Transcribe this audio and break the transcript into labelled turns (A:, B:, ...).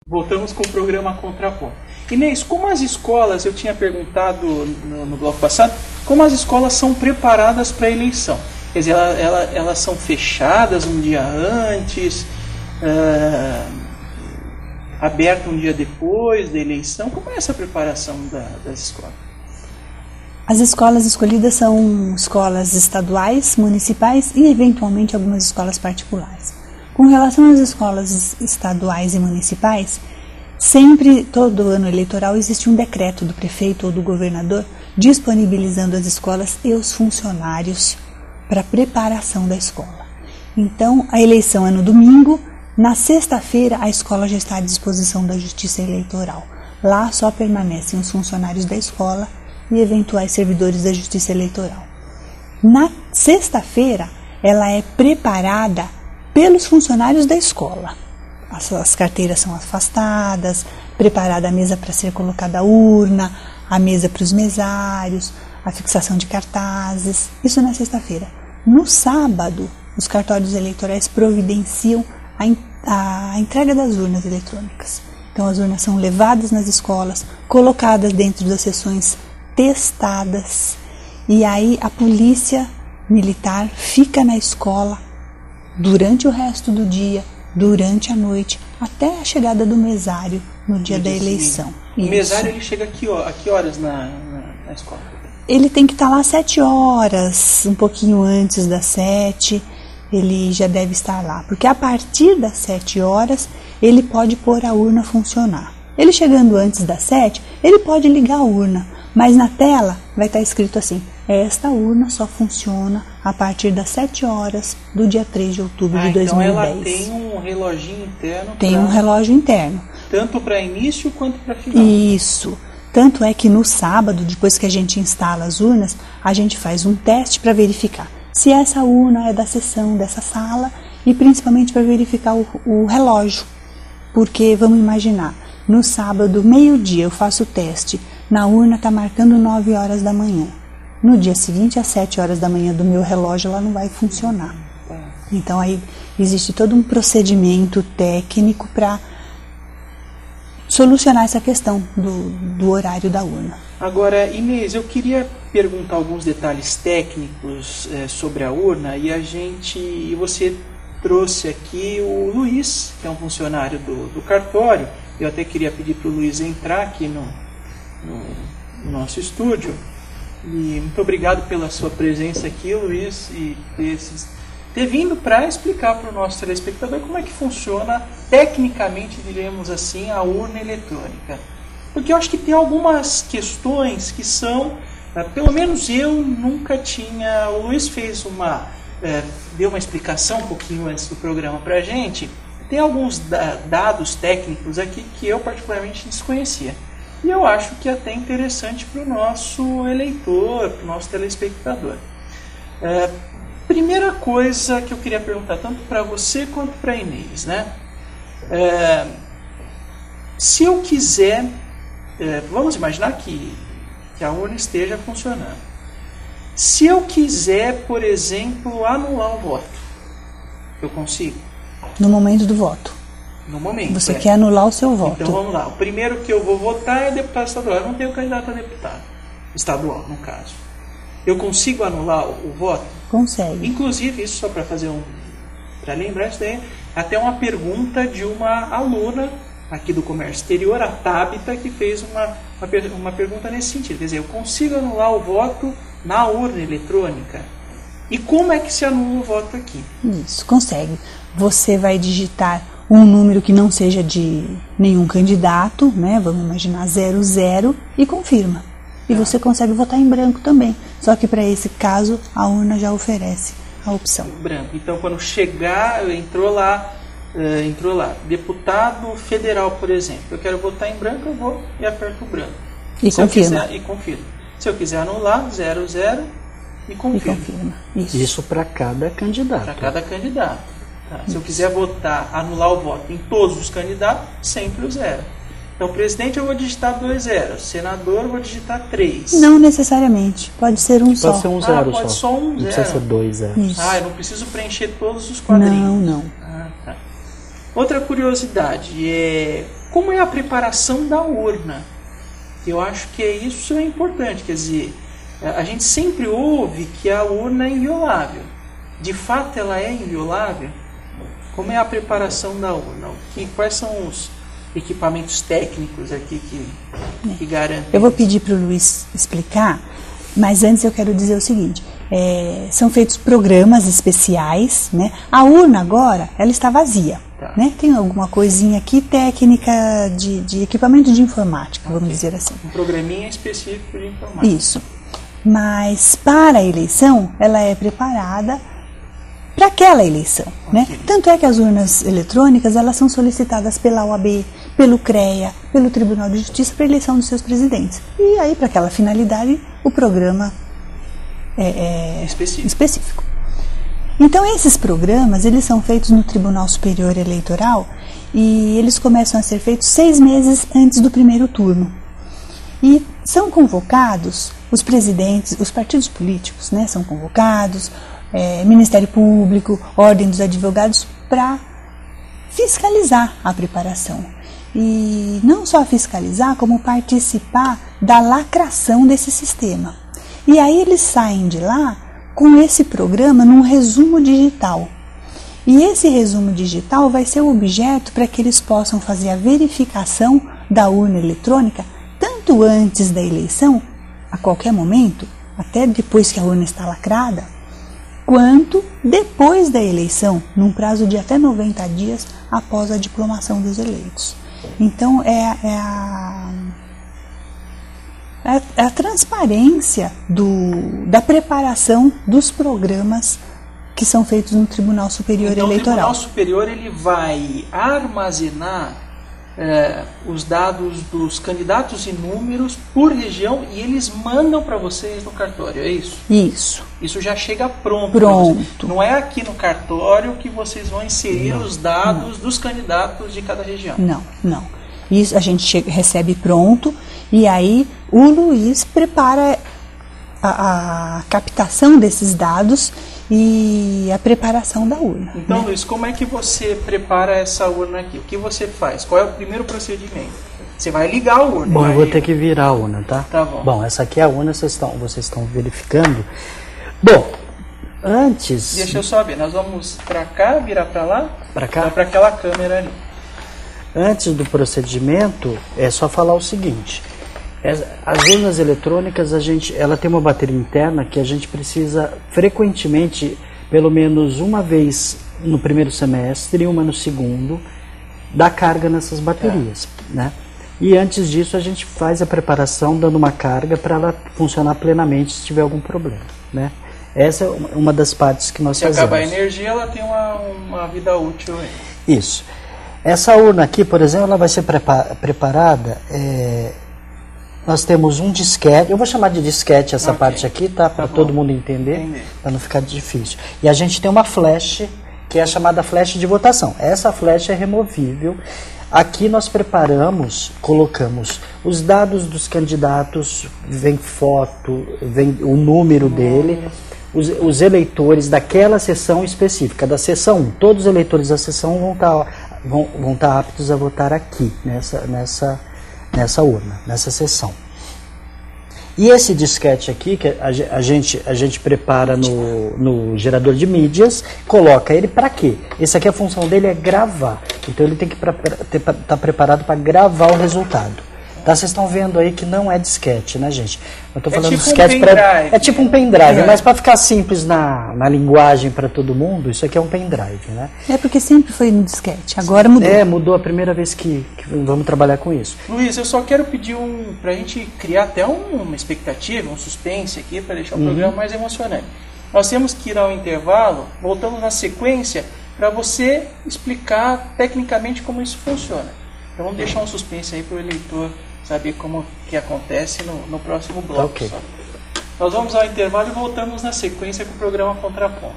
A: Voltamos com o programa Contraponto. Inês, como as escolas, eu tinha perguntado no bloco passado, como as escolas são preparadas para a eleição? Quer dizer, elas são fechadas um dia antes, abertas um dia depois da eleição? Como é essa preparação das escolas?
B: As escolas escolhidas são escolas estaduais, municipais e, eventualmente, algumas escolas particulares. Com relação às escolas estaduais e municipais, sempre, todo ano eleitoral, existe um decreto do prefeito ou do governador disponibilizando as escolas e os funcionários para a preparação da escola. Então, a eleição é no domingo, na sexta-feira a escola já está à disposição da Justiça Eleitoral. Lá só permanecem os funcionários da escola e eventuais servidores da Justiça Eleitoral. Na sexta-feira, ela é preparada pelos funcionários da escola. As carteiras são afastadas, preparada a mesa para ser colocada a urna, a mesa para os mesários, a fixação de cartazes, isso na sexta-feira. No sábado, os cartórios eleitorais providenciam a entrega das urnas eletrônicas. Então as urnas são levadas nas escolas, colocadas dentro das sessões, testadas, e aí a polícia militar fica na escola durante o resto do dia, durante a noite, até a chegada do mesário no dia da eleição.
A: O mesário ele chega a que horas na escola?
B: Ele tem que estar lá às 7 horas, um pouquinho antes das 7, ele já deve estar lá. Porque a partir das 7 horas, ele pode pôr a urna a funcionar. Ele chegando antes das 7, ele pode ligar a urna, mas na tela vai estar escrito assim: esta urna só funciona a partir das 7 horas do dia 3 de outubro de 2010. Então
A: ela tem um reloginho interno?
B: Tem um relógio interno.
A: Tanto para início quanto para final?
B: Isso. Tanto é que no sábado, depois que a gente instala as urnas, a gente faz um teste para verificar se essa urna é da sessão dessa sala e principalmente para verificar o relógio. Porque, vamos imaginar, no sábado, meio-dia, eu faço o teste, na urna está marcando 9 horas da manhã. No dia seguinte, às 7 horas da manhã do meu relógio, ela não vai funcionar. Então, aí existe todo um procedimento técnico para solucionar essa questão do horário da urna.
A: Agora, Inês, eu queria perguntar alguns detalhes técnicos sobre a urna e você trouxe aqui o Luiz, que é um funcionário do cartório. Eu até queria pedir para o Luiz entrar aqui no nosso estúdio. E muito obrigado pela sua presença aqui, Luiz, e ter vindo para explicar para o nosso telespectador como é que funciona, tecnicamente, diremos assim, a urna eletrônica. Porque eu acho que tem algumas questões que são, pelo menos eu nunca tinha... O Luiz deu uma explicação um pouquinho antes do programa para a gente. Tem alguns dados técnicos aqui que eu particularmente desconhecia. E eu acho que é até interessante para o nosso eleitor, para o nosso telespectador. Primeira coisa que eu queria perguntar, tanto para você quanto para a Inês, né? Se eu quiser, vamos imaginar que a urna esteja funcionando. Se eu quiser, por exemplo, anular o voto, eu consigo?
B: No momento do voto.
A: No momento.
B: Você quer anular o seu voto.
A: Então vamos lá. O primeiro que eu vou votar é deputado estadual. Eu não tenho candidato a deputado estadual, no caso. Eu consigo anular o voto?
B: Consegue.
A: Inclusive, isso só para lembrar, isso daí é até uma pergunta de uma aluna aqui do Comércio Exterior, a Tabita, que fez uma pergunta nesse sentido. Quer dizer, eu consigo anular o voto na urna eletrônica? E como é que se anula o voto aqui?
B: Isso, consegue. Você vai digitar um número que não seja de nenhum candidato, né? Vamos imaginar 00, e confirma. E você consegue votar em branco também. Só que para esse caso, a urna já oferece a opção.
A: Branco. Então, quando chegar, entrou lá, deputado federal, por exemplo. Eu quero votar em branco, eu vou e aperto o branco.
B: E confirma.
A: Confirmo. Se eu quiser anular, 00 e confirma.
C: Isso para cada candidato.
A: Para cada candidato. Tá. Se eu quiser anular o voto em todos os candidatos, sempre o 0. Então, presidente eu vou digitar 2 zeros, senador eu vou digitar 3.
B: Não necessariamente, pode ser um só.
C: Pode ser um zero
A: pode só um
C: não
A: zero.
C: precisa ser 2 zeros.
A: Eu não preciso preencher todos os quadrinhos.
B: Não.
A: Tá. Outra curiosidade como é a preparação da urna? Eu acho que isso é importante, quer dizer, a gente sempre ouve que a urna é inviolável. De fato ela é inviolável? Como é a preparação da urna? Quais são os equipamentos técnicos aqui que garantem?
B: Eu vou pedir para o Luiz explicar, mas antes eu quero dizer o seguinte, são feitos programas especiais, né? A urna agora, ela está vazia.
A: Tá.
B: Né? Tem alguma coisinha aqui técnica de equipamento de informática, vamos dizer assim.
A: Um programinha específico de informática.
B: Isso. Mas para a eleição, ela é preparada para aquela eleição. Né? Tanto é que as urnas eletrônicas elas são solicitadas pela OAB, pelo CREA, pelo Tribunal de Justiça para a eleição dos seus presidentes. E aí, para aquela finalidade, o programa é específico. Então, esses programas, eles são feitos no Tribunal Superior Eleitoral e eles começam a ser feitos 6 meses antes do primeiro turno. E são convocados os presidentes, os partidos políticos, né, são convocados, Ministério Público, Ordem dos Advogados, para fiscalizar a preparação. E não só fiscalizar, como participar da lacração desse sistema. E aí eles saem de lá com esse programa num resumo digital. E esse resumo digital vai ser o objeto para que eles possam fazer a verificação da urna eletrônica, tanto antes da eleição, a qualquer momento, até depois que a urna está lacrada, quanto depois da eleição, num prazo de até 90 dias após a diplomação dos eleitos. Então, a transparência da preparação dos programas que são feitos no Tribunal Superior Eleitoral.
A: O Tribunal Superior ele vai armazenar os dados dos candidatos e números por região e eles mandam para vocês no cartório, é isso?
B: Isso.
A: Isso já chega pronto. Não é aqui no cartório que vocês vão inserir os dados dos candidatos de cada região.
B: Não. Isso a gente recebe pronto e aí o Luiz prepara a captação desses dados e a preparação da urna.
A: Então,
B: né?
A: Luiz, como é que você prepara essa urna aqui? O que você faz? Qual é o primeiro procedimento? Você vai ligar a urna.
C: Bom, eu vou ter que virar a urna, tá?
A: Tá bom.
C: Bom, essa aqui é a urna, vocês estão verificando. Bom, antes...
A: Deixa eu só ver, nós vamos para cá, virar para lá?
C: Para cá?
A: Para aquela câmera ali.
C: Antes do procedimento, é só falar o seguinte. As urnas eletrônicas, ela tem uma bateria interna que a gente precisa frequentemente, pelo menos uma vez no primeiro semestre e uma no segundo, dar carga nessas baterias. Né? E antes disso a gente faz a preparação dando uma carga para ela funcionar plenamente se tiver algum problema. Né? Essa é uma das partes que nós fazemos.
A: Se acabar a energia, ela tem uma vida útil aí.
C: Isso. Essa urna aqui, por exemplo, ela vai ser preparada... Nós temos um disquete, eu vou chamar de disquete essa parte aqui, tá? Para todo mundo entender, para não ficar difícil. E a gente tem uma flash, que é a chamada flash de votação. Essa flash é removível. Aqui nós colocamos os dados dos candidatos, vem foto, vem o número dele, os eleitores daquela sessão específica, da sessão 1. Todos os eleitores da sessão vão estar aptos a votar aqui, nessa urna, nessa sessão. E esse disquete aqui, que a gente prepara no gerador de mídias, coloca ele para quê? Esse aqui, a função dele é gravar. Então ele tem que estar preparado para gravar o resultado. Tá, vocês estão vendo aí que não é disquete, né, gente? Eu tô falando
A: tipo
C: disquete
A: um pendrive.
C: É tipo um pendrive, mas para ficar simples na linguagem para todo mundo, isso aqui é um pendrive, né?
B: É porque sempre foi no disquete, agora mudou.
C: Mudou a primeira vez que vamos trabalhar com isso.
A: Luiz, eu só quero pedir pra gente criar até uma expectativa, um suspense aqui, para deixar o programa mais emocionante. Nós temos que ir ao intervalo, voltamos na sequência, para você explicar tecnicamente como isso funciona. Então vamos deixar um suspense aí para o eleitor saber como que acontece no próximo bloco.
C: Okay.
A: Nós vamos ao intervalo e voltamos na sequência com o programa Contraponto.